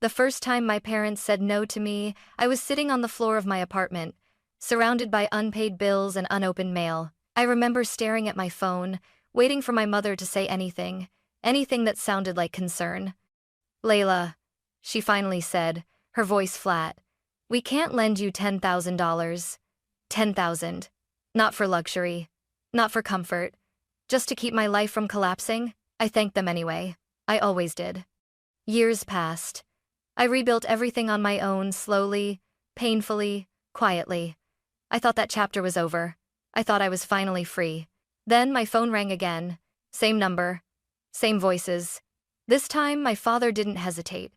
The first time my parents said no to me, I was sitting on the floor of my apartment, surrounded by unpaid bills and unopened mail. I remember staring at my phone, waiting for my mother to say anything that sounded like concern. "Layla," she finally said, her voice flat. "We can't lend you $10,000. 10,000. Not for luxury. Not for comfort. Just to keep my life from collapsing." I thanked them anyway. I always did. Years passed. I rebuilt everything on my own, slowly, painfully, quietly. I thought that chapter was over. I thought I was finally free. Then my phone rang again. Same number. Same voices. This time, my father didn't hesitate.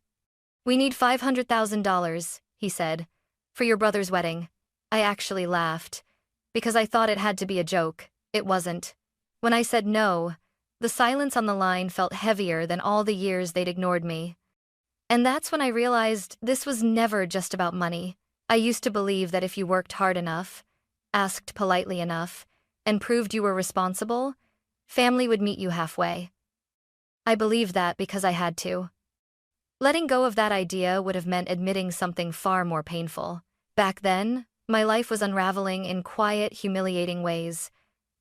"We need $500,000, he said, "for your brother's wedding." I actually laughed, because I thought it had to be a joke. It wasn't. When I said no, the silence on the line felt heavier than all the years they'd ignored me. And that's when I realized this was never just about money. I used to believe that if you worked hard enough, asked politely enough, and proved you were responsible, family would meet you halfway. I believed that because I had to. Letting go of that idea would have meant admitting something far more painful. Back then, my life was unraveling in quiet, humiliating ways.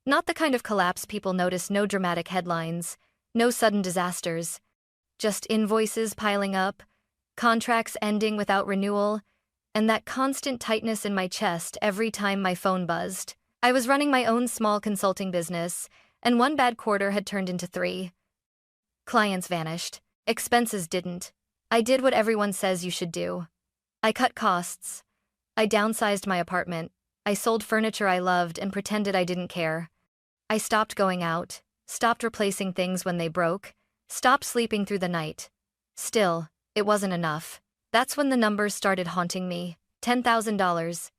Not the kind of collapse people notice, no dramatic headlines, no sudden disasters. Just invoices piling up, contracts ending without renewal, and that constant tightness in my chest every time my phone buzzed. I was running my own small consulting business, and one bad quarter had turned into 3. Clients vanished. Expenses didn't. I did what everyone says you should do. I cut costs. I downsized my apartment. I sold furniture I loved and pretended I didn't care. I stopped going out, stopped replacing things when they broke, stopped sleeping through the night. Still, it wasn't enough. That's when the numbers started haunting me. $10,000.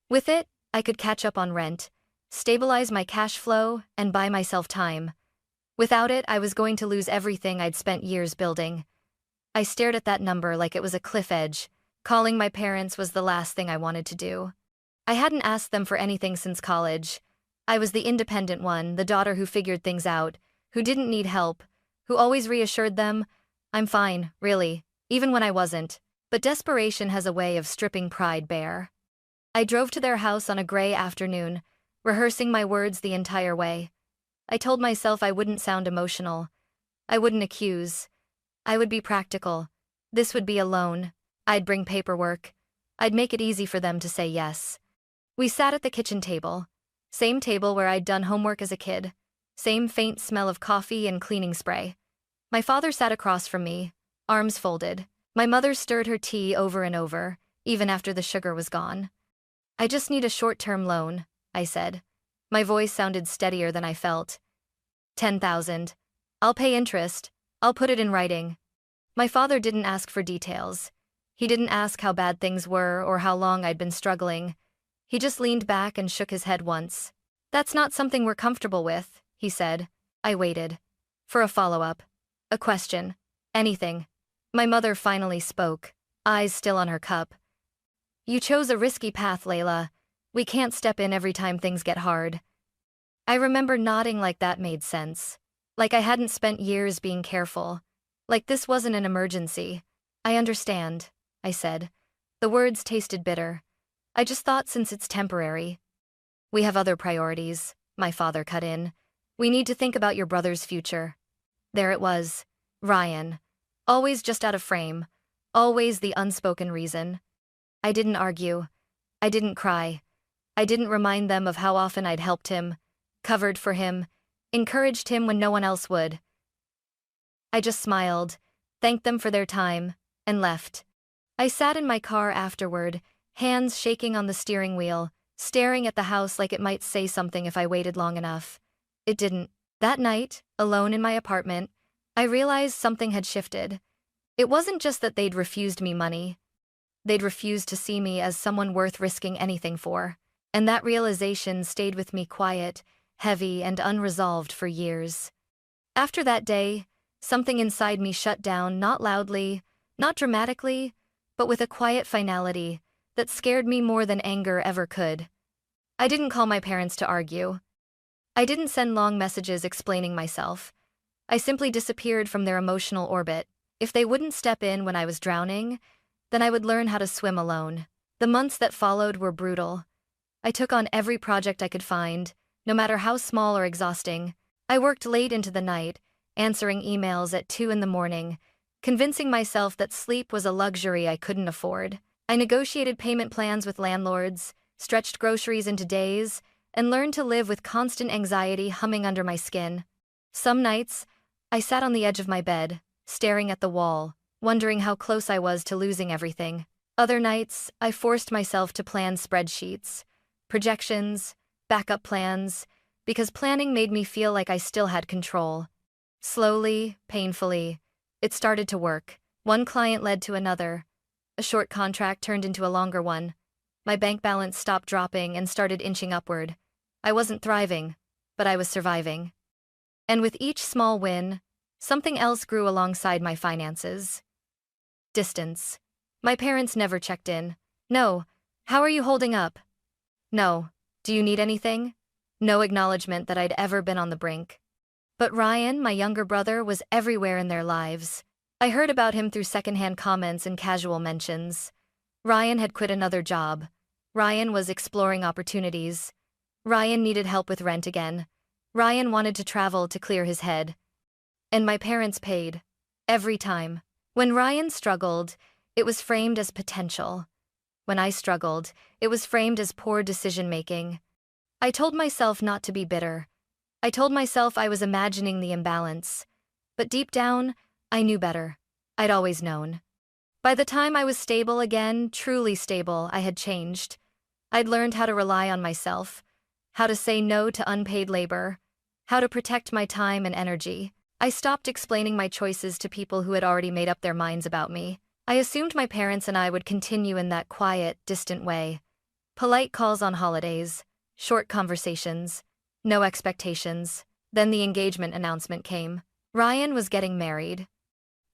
With it, I could catch up on rent, stabilize my cash flow, and buy myself time. Without it, I was going to lose everything I'd spent years building. I stared at that number like it was a cliff edge. Calling my parents was the last thing I wanted to do. I hadn't asked them for anything since college. I was the independent one, the daughter who figured things out, who didn't need help, who always reassured them, "I'm fine, really," even when I wasn't. But desperation has a way of stripping pride bare. I drove to their house on a gray afternoon, rehearsing my words the entire way. I told myself I wouldn't sound emotional. I wouldn't accuse. I would be practical. This would be a loan. I'd bring paperwork. I'd make it easy for them to say yes. We sat at the kitchen table. Same table where I'd done homework as a kid. Same faint smell of coffee and cleaning spray. My father sat across from me, arms folded. My mother stirred her tea over and over, even after the sugar was gone. "I just need a short-term loan," I said. My voice sounded steadier than I felt. 10,000. I'll pay interest. I'll put it in writing." My father didn't ask for details. He didn't ask how bad things were or how long I'd been struggling. He just leaned back and shook his head once. "That's not something we're comfortable with," he said. I waited. For a follow-up. A question. Anything. My mother finally spoke, eyes still on her cup. "You chose a risky path, Layla. We can't step in every time things get hard." I remember nodding like that made sense. Like I hadn't spent years being careful. Like this wasn't an emergency. "I understand," I said. The words tasted bitter. "I just thought since it's temporary." "We have other priorities," my father cut in. "We need to think about your brother's future." There it was. Ryan. Always just out of frame. Always the unspoken reason. I didn't argue. I didn't cry. I didn't remind them of how often I'd helped him, covered for him, encouraged him when no one else would. I just smiled, thanked them for their time, and left. I sat in my car afterward, hands shaking on the steering wheel, staring at the house like it might say something if I waited long enough. It didn't. That night, alone in my apartment, I realized something had shifted. It wasn't just that they'd refused me money. They'd refused to see me as someone worth risking anything for. And that realization stayed with me quiet, heavy, and unresolved for years. After that day, something inside me shut down, not loudly, not dramatically, but with a quiet finality that scared me more than anger ever could. I didn't call my parents to argue. I didn't send long messages explaining myself. I simply disappeared from their emotional orbit. If they wouldn't step in when I was drowning, then I would learn how to swim alone. The months that followed were brutal. I took on every project I could find, no matter how small or exhausting. I worked late into the night, answering emails at 2 in the morning, convincing myself that sleep was a luxury I couldn't afford. I negotiated payment plans with landlords, stretched groceries into days, and learned to live with constant anxiety humming under my skin. Some nights, I sat on the edge of my bed, staring at the wall, wondering how close I was to losing everything. Other nights, I forced myself to plan spreadsheets, projections, backup plans, because planning made me feel like I still had control. Slowly, painfully, it started to work. One client led to another. A short contract turned into a longer one. My bank balance stopped dropping and started inching upward. I wasn't thriving, but I was surviving. And with each small win, something else grew alongside my finances. Distance. My parents never checked in. No. How are you holding up? No. Do you need anything? No acknowledgement that I'd ever been on the brink. But Ryan, my younger brother, was everywhere in their lives. I heard about him through secondhand comments and casual mentions. Ryan had quit another job. Ryan was exploring opportunities. Ryan needed help with rent again. Ryan wanted to travel to clear his head. And my parents paid. Every time. When Ryan struggled, it was framed as potential. When I struggled, it was framed as poor decision-making. I told myself not to be bitter. I told myself I was imagining the imbalance. But deep down, I knew better. I'd always known. By the time I was stable again, truly stable, I had changed. I'd learned how to rely on myself, how to say no to unpaid labor, how to protect my time and energy. I stopped explaining my choices to people who had already made up their minds about me. I assumed my parents and I would continue in that quiet, distant way. Polite calls on holidays, short conversations, no expectations. Then the engagement announcement came. Ryan was getting married.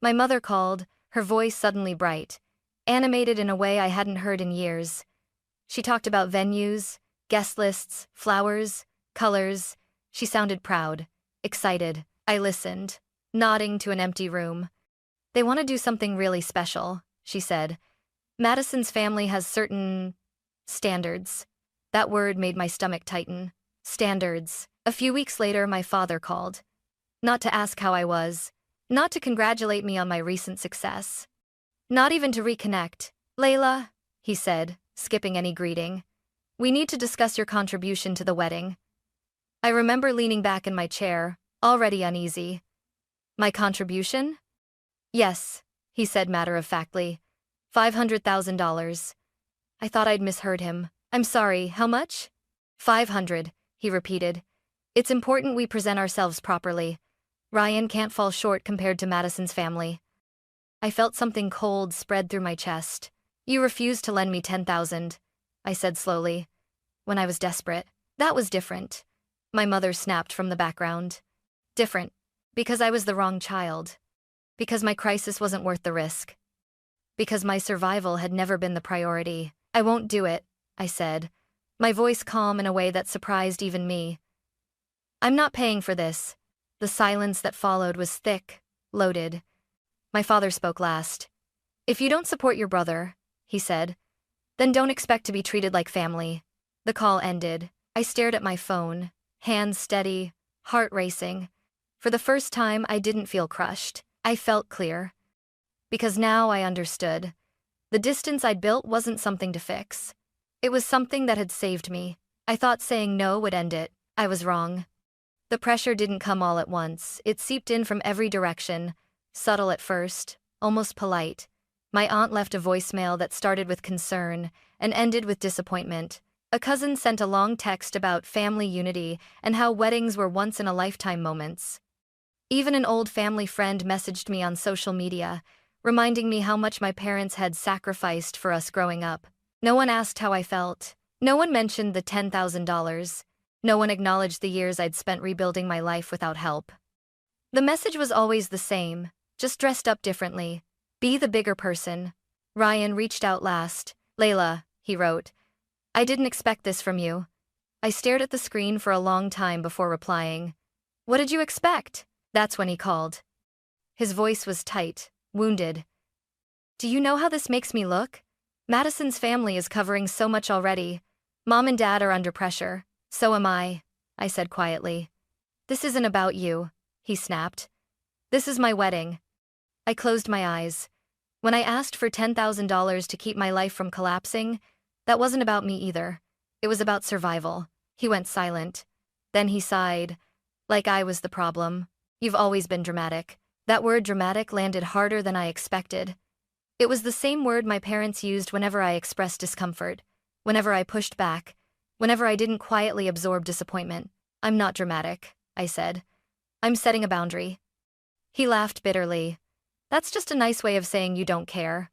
My mother called, her voice suddenly bright, animated in a way I hadn't heard in years. She talked about venues, guest lists, flowers, colors. She sounded proud, excited. I listened, nodding to an empty room. They want to do something really special, she said. Madison's family has certain standards. That word made my stomach tighten. Standards. A few weeks later, my father called. Not to ask how I was. Not to congratulate me on my recent success. Not even to reconnect. Layla, he said, skipping any greeting. We need to discuss your contribution to the wedding. I remember leaning back in my chair, already uneasy. My contribution? Yes, he said matter-of-factly. $500,000. I thought I'd misheard him. I'm sorry, how much? 500, he repeated. It's important we present ourselves properly. Ryan can't fall short compared to Madison's family. I felt something cold spread through my chest. You refused to lend me $10,000, I said slowly. When I was desperate. That was different. My mother snapped from the background. Different. Because I was the wrong child. Because my crisis wasn't worth the risk. Because my survival had never been the priority. I won't do it, I said, my voice calm in a way that surprised even me. I'm not paying for this. The silence that followed was thick, loaded. My father spoke last. If you don't support your brother, he said, then don't expect to be treated like family. The call ended. I stared at my phone, hands steady, heart racing. For the first time, I didn't feel crushed. I felt clear. Because now I understood. The distance I'd built wasn't something to fix. It was something that had saved me. I thought saying no would end it. I was wrong. The pressure didn't come all at once. It seeped in from every direction, subtle at first, almost polite. My aunt left a voicemail that started with concern and ended with disappointment. A cousin sent a long text about family unity and how weddings were once-in-a-lifetime moments. Even an old family friend messaged me on social media, reminding me how much my parents had sacrificed for us growing up. No one asked how I felt. No one mentioned the $10,000. No one acknowledged the years I'd spent rebuilding my life without help. The message was always the same, just dressed up differently. Be the bigger person. Ryan reached out last. Layla, he wrote. I didn't expect this from you. I stared at the screen for a long time before replying. What did you expect? That's when he called. His voice was tight, wounded. Do you know how this makes me look? Madison's family is covering so much already. Mom and Dad are under pressure. So am I said quietly. This isn't about you, he snapped. This is my wedding. I closed my eyes. When I asked for $10,000 to keep my life from collapsing, that wasn't about me either. It was about survival. He went silent. Then he sighed. Like I was the problem. You've always been dramatic. That word dramatic landed harder than I expected. It was the same word my parents used whenever I expressed discomfort, whenever I pushed back, whenever I didn't quietly absorb disappointment. I'm not dramatic, I said. I'm setting a boundary. He laughed bitterly. That's just a nice way of saying you don't care.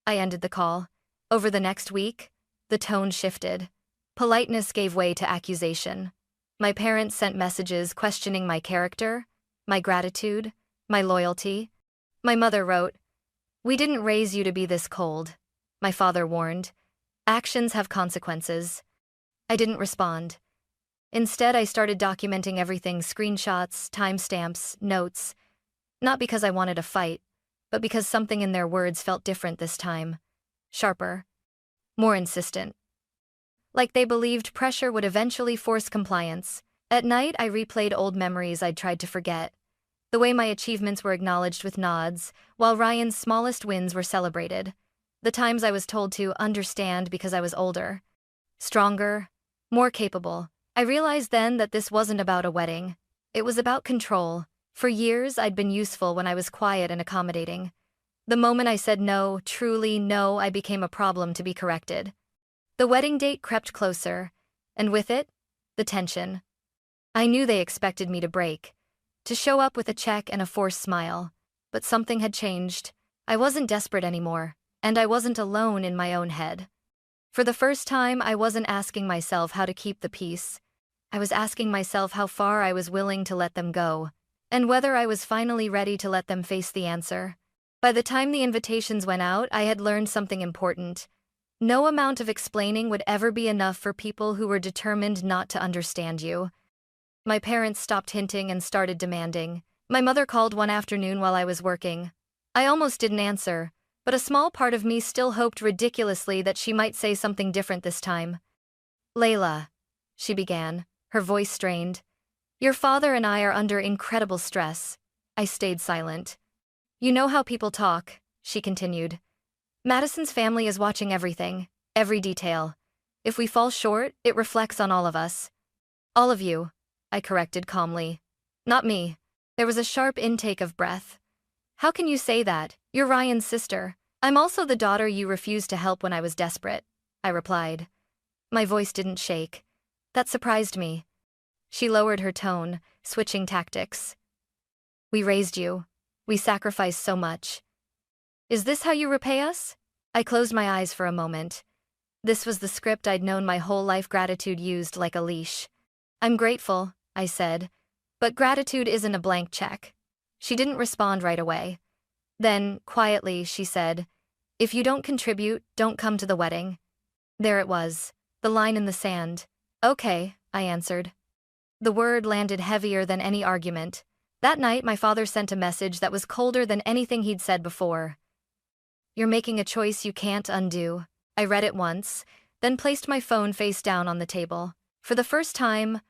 I ended the call. Over the next week, the tone shifted. Politeness gave way to accusation. My parents sent messages questioning my character, my gratitude, my loyalty. My mother wrote, "We didn't raise you to be this cold." My father warned, "Actions have consequences." I didn't respond. Instead, I started documenting everything: screenshots, timestamps, notes. Not because I wanted a fight, but because something in their words felt different this time. Sharper. More insistent. Like they believed pressure would eventually force compliance. At night, I replayed old memories I'd tried to forget. The way my achievements were acknowledged with nods, while Ryan's smallest wins were celebrated. The times I was told to understand because I was older. Stronger. More capable. I realized then that this wasn't about a wedding. It was about control. For years, I'd been useful when I was quiet and accommodating. The moment I said no, truly no, I became a problem to be corrected. The wedding date crept closer, and with it, the tension. I knew they expected me to break, to show up with a check and a forced smile. But something had changed. I wasn't desperate anymore, and I wasn't alone in my own head. For the first time, I wasn't asking myself how to keep the peace. I was asking myself how far I was willing to let them go, and whether I was finally ready to let them face the answer. By the time the invitations went out, I had learned something important. No amount of explaining would ever be enough for people who were determined not to understand you. My parents stopped hinting and started demanding. My mother called one afternoon while I was working. I almost didn't answer, but a small part of me still hoped ridiculously that she might say something different this time. "Layla," she began, her voice strained. "Your father and I are under incredible stress." I stayed silent. "You know how people talk," she continued. "Madison's family is watching everything, every detail. If we fall short, it reflects on all of us." "All of you," I corrected calmly. "Not me." There was a sharp intake of breath. "How can you say that? You're Ryan's sister." "I'm also the daughter you refused to help when I was desperate," I replied. My voice didn't shake. That surprised me. She lowered her tone, switching tactics. "We raised you. We sacrificed so much. Is this how you repay us?" I closed my eyes for a moment. This was the script I'd known my whole life: gratitude used like a leash. "I'm grateful," I said, "but gratitude isn't a blank check." She didn't respond right away. Then, quietly, she said, "If you don't contribute, don't come to the wedding." There it was, the line in the sand. "Okay," I answered. The word landed heavier than any argument. That night, my father sent a message that was colder than anything he'd said before. "You're making a choice you can't undo." I read it once, then placed my phone face down on the table. For the first time,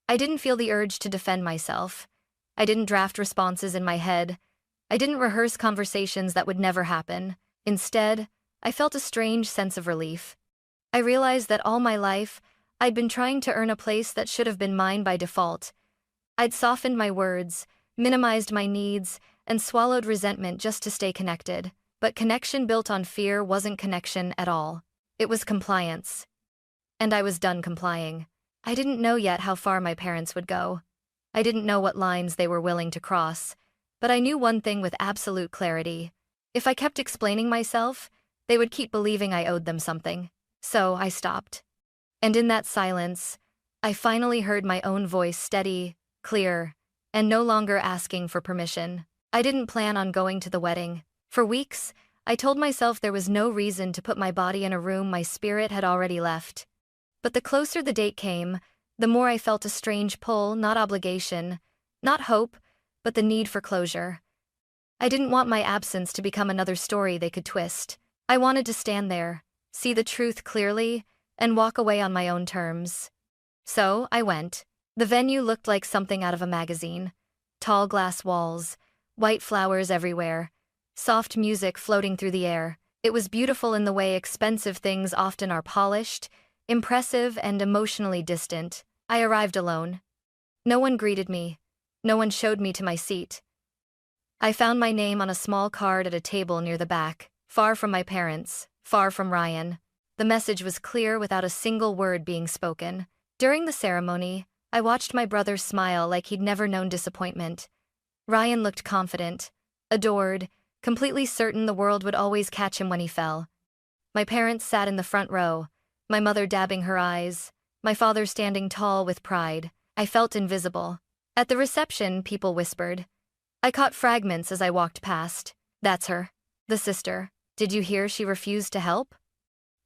I didn't feel the urge to defend myself. I didn't draft responses in my head. I didn't rehearse conversations that would never happen. Instead, I felt a strange sense of relief. I realized that all my life, I'd been trying to earn a place that should have been mine by default. I'd softened my words, minimized my needs, and swallowed resentment just to stay connected. But connection built on fear wasn't connection at all. It was compliance. And I was done complying. I didn't know yet how far my parents would go. I didn't know what lines they were willing to cross. But I knew one thing with absolute clarity. If I kept explaining myself, they would keep believing I owed them something. So I stopped. And in that silence, I finally heard my own voice, steady, clear, and no longer asking for permission. I didn't plan on going to the wedding. For weeks, I told myself there was no reason to put my body in a room my spirit had already left. But the closer the date came, the more I felt a strange pull, not obligation, not hope, but the need for closure. I didn't want my absence to become another story they could twist. I wanted to stand there, see the truth clearly, and walk away on my own terms. So, I went. The venue looked like something out of a magazine. Tall glass walls, white flowers everywhere, soft music floating through the air. It was beautiful in the way expensive things often are: polished, impressive, and emotionally distant. I arrived alone. No one greeted me. No one showed me to my seat. I found my name on a small card at a table near the back, far from my parents, far from Ryan. The message was clear without a single word being spoken. During the ceremony, I watched my brother smile like he'd never known disappointment. Ryan looked confident, adored, completely certain the world would always catch him when he fell. My parents sat in the front row, my mother dabbing her eyes, my father standing tall with pride. I felt invisible. At the reception, people whispered. I caught fragments as I walked past. That's her. The sister. Did you hear she refused to help?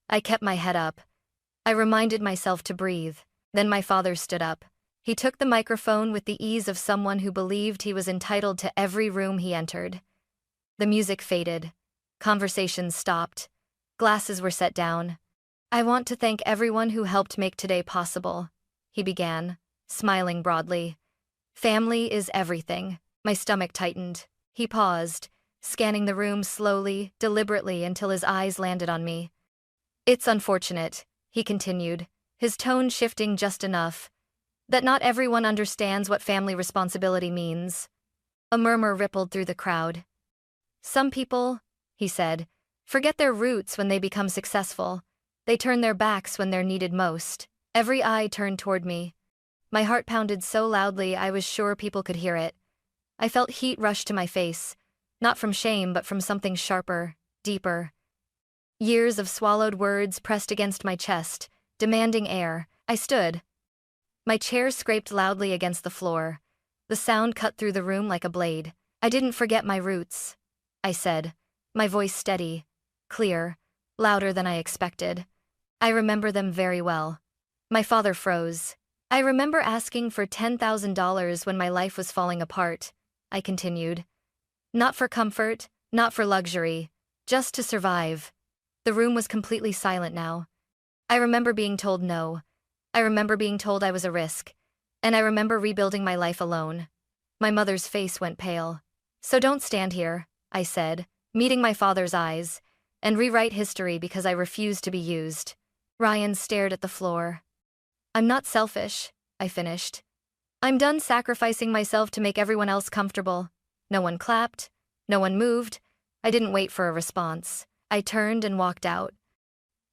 I kept my head up. I reminded myself to breathe. Then my father stood up. He took the microphone with the ease of someone who believed he was entitled to every room he entered. The music faded. Conversations stopped. Glasses were set down. I want to thank everyone who helped make today possible, he began, smiling broadly. Family is everything. My stomach tightened. He paused, scanning the room slowly, deliberately until his eyes landed on me. It's unfortunate, he continued, his tone shifting just enough, that not everyone understands what family responsibility means. A murmur rippled through the crowd. Some people, he said, forget their roots when they become successful. They turn their backs when they're needed most. Every eye turned toward me. My heart pounded so loudly I was sure people could hear it. I felt heat rush to my face, not from shame but from something sharper, deeper. Years of swallowed words pressed against my chest, demanding air. I stood. My chair scraped loudly against the floor. The sound cut through the room like a blade. I didn't forget my roots, I said, my voice steady, clear, louder than I expected. I remember them very well. My father froze. I remember asking for $10,000 when my life was falling apart, I continued. Not for comfort, not for luxury, just to survive. The room was completely silent now. I remember being told no. I remember being told I was a risk. And I remember rebuilding my life alone. My mother's face went pale. So don't stand here, I said, meeting my father's eyes, and rewrite history because I refuse to be used. Ryan stared at the floor. I'm not selfish, I finished. I'm done sacrificing myself to make everyone else comfortable. No one clapped. No one moved. I didn't wait for a response. I turned and walked out.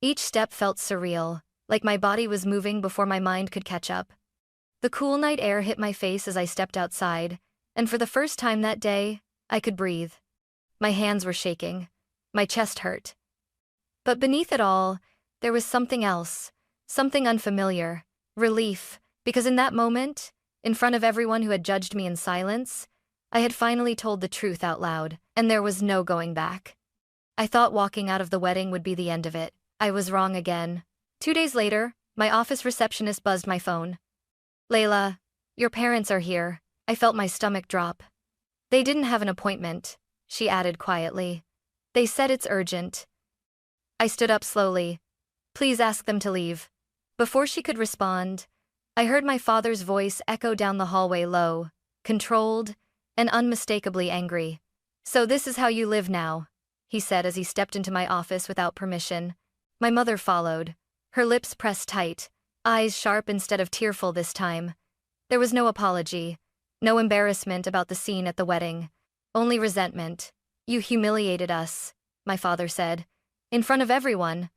Each step felt surreal, like my body was moving before my mind could catch up. The cool night air hit my face as I stepped outside, and for the first time that day, I could breathe. My hands were shaking. My chest hurt. But beneath it all, there was something else, something unfamiliar, relief, because in that moment, in front of everyone who had judged me in silence, I had finally told the truth out loud, and there was no going back. I thought walking out of the wedding would be the end of it. I was wrong again. 2 days later, my office receptionist buzzed my phone. Layla, your parents are here. I felt my stomach drop. They didn't have an appointment, she added quietly. They said it's urgent. I stood up slowly. Please ask them to leave. Before she could respond, I heard my father's voice echo down the hallway low, controlled, and unmistakably angry. So this is how you live now, he said as he stepped into my office without permission. My mother followed, her lips pressed tight, eyes sharp instead of tearful this time. There was no apology, no embarrassment about the scene at the wedding, only resentment. You humiliated us, my father said, in front of everyone.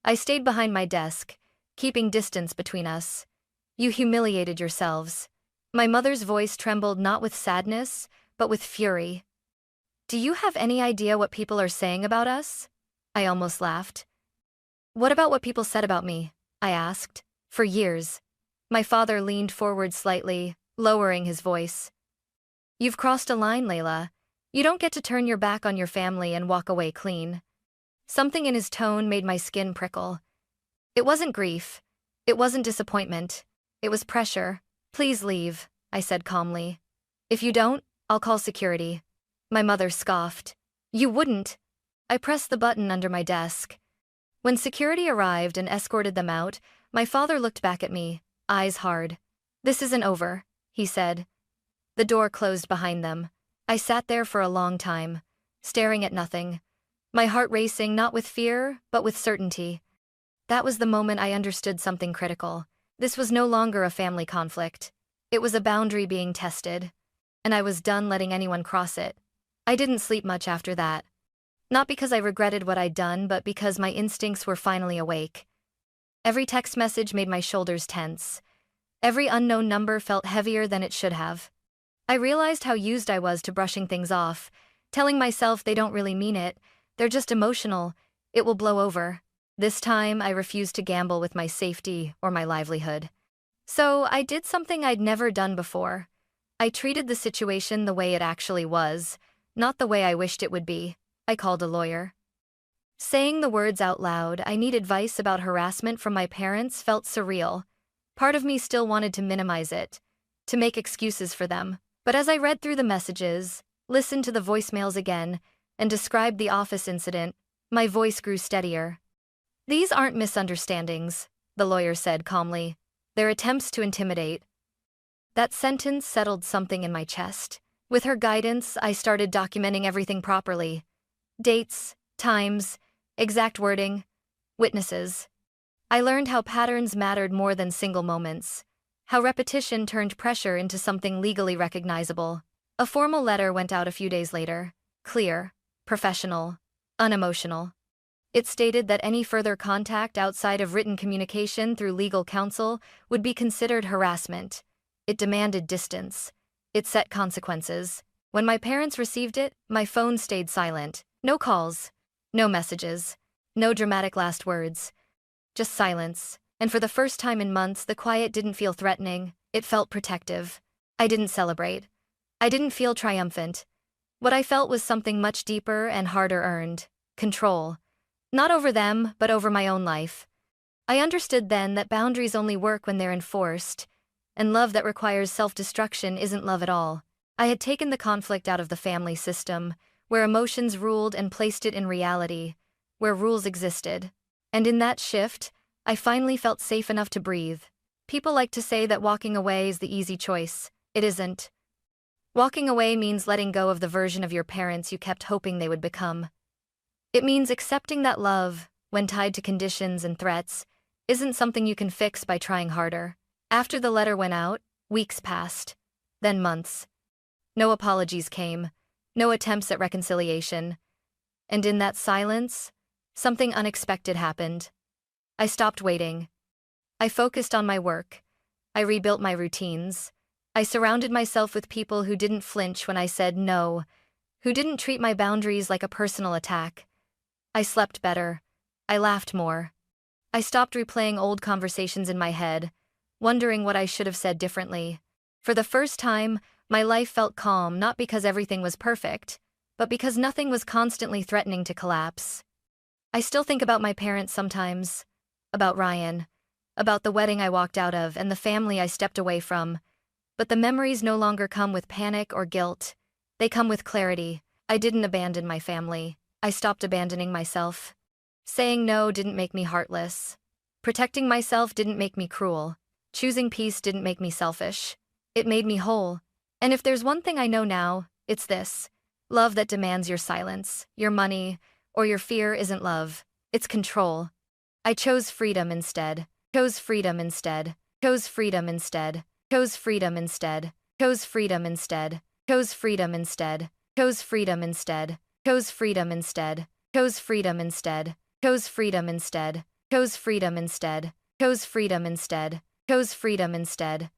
I stayed behind my desk, keeping distance between us. You humiliated yourselves. My mother's voice trembled not with sadness, but with fury. Do you have any idea what people are saying about us? I almost laughed. What about what people said about me? I asked. For years. My father leaned forward slightly, lowering his voice. You've crossed a line, Layla. You don't get to turn your back on your family and walk away clean. Something in his tone made my skin prickle. It wasn't grief. It wasn't disappointment. It was pressure. Please leave, I said calmly. If you don't, I'll call security. My mother scoffed. You wouldn't. I pressed the button under my desk. When security arrived and escorted them out, my father looked back at me, eyes hard. This isn't over, he said. The door closed behind them. I sat there for a long time, staring at nothing. My heart racing not with fear, but with certainty. That was the moment I understood something critical. This was no longer a family conflict. It was a boundary being tested. And I was done letting anyone cross it. I didn't sleep much after that. Not because I regretted what I'd done, but because my instincts were finally awake. Every text message made my shoulders tense. Every unknown number felt heavier than it should have. I realized how used I was to brushing things off, telling myself they don't really mean it, they're just emotional, it will blow over. This time, I refused to gamble with my safety or my livelihood. So I did something I'd never done before. I treated the situation the way it actually was, not the way I wished it would be. I called a lawyer. Saying the words out loud, I need advice about harassment from my parents, felt surreal. Part of me still wanted to minimize it, to make excuses for them. But as I read through the messages, listened to the voicemails again, and described the office incident, my voice grew steadier. These aren't misunderstandings, the lawyer said calmly. They're attempts to intimidate. That sentence settled something in my chest. With her guidance, I started documenting everything properly. Dates, times, exact wording, witnesses. I learned how patterns mattered more than single moments, how repetition turned pressure into something legally recognizable. A formal letter went out a few days later, clear, professional, unemotional. It stated that any further contact outside of written communication through legal counsel would be considered harassment. It demanded distance. It set consequences. When my parents received it, my phone stayed silent. No calls, no messages, no dramatic last words. Just silence. And for the first time in months, the quiet didn't feel threatening, it felt protective. I didn't celebrate. I didn't feel triumphant. What I felt was something much deeper and harder earned. Control. Not over them, but over my own life. I understood then that boundaries only work when they're enforced, and love that requires self-destruction isn't love at all. I had taken the conflict out of the family system, where emotions ruled, and placed it in reality, where rules existed. And in that shift, I finally felt safe enough to breathe. People like to say that walking away is the easy choice. It isn't. Walking away means letting go of the version of your parents you kept hoping they would become. It means accepting that love, when tied to conditions and threats, isn't something you can fix by trying harder. After the letter went out, weeks passed, then months. No apologies came, no attempts at reconciliation. And in that silence, something unexpected happened. I stopped waiting. I focused on my work. I rebuilt my routines. I surrounded myself with people who didn't flinch when I said no, who didn't treat my boundaries like a personal attack. I slept better. I laughed more. I stopped replaying old conversations in my head, wondering what I should have said differently. For the first time, my life felt calm, not because everything was perfect, but because nothing was constantly threatening to collapse. I still think about my parents sometimes, about Ryan, about the wedding I walked out of and the family I stepped away from. But the memories no longer come with panic or guilt. They come with clarity. I didn't abandon my family. I stopped abandoning myself. Saying no didn't make me heartless. Protecting myself didn't make me cruel. Choosing peace didn't make me selfish. It made me whole. And if there's one thing I know now, it's this. Love that demands your silence, your money, or your fear isn't love. It's control. I chose freedom instead. Chose freedom instead. Chose freedom instead. Chose freedom instead. Chose freedom instead. Chose freedom instead. Chose freedom instead. Chose freedom instead. Chose freedom instead. Chose freedom instead. Chose freedom instead. Chose freedom instead. Chose freedom instead. Chose freedom instead.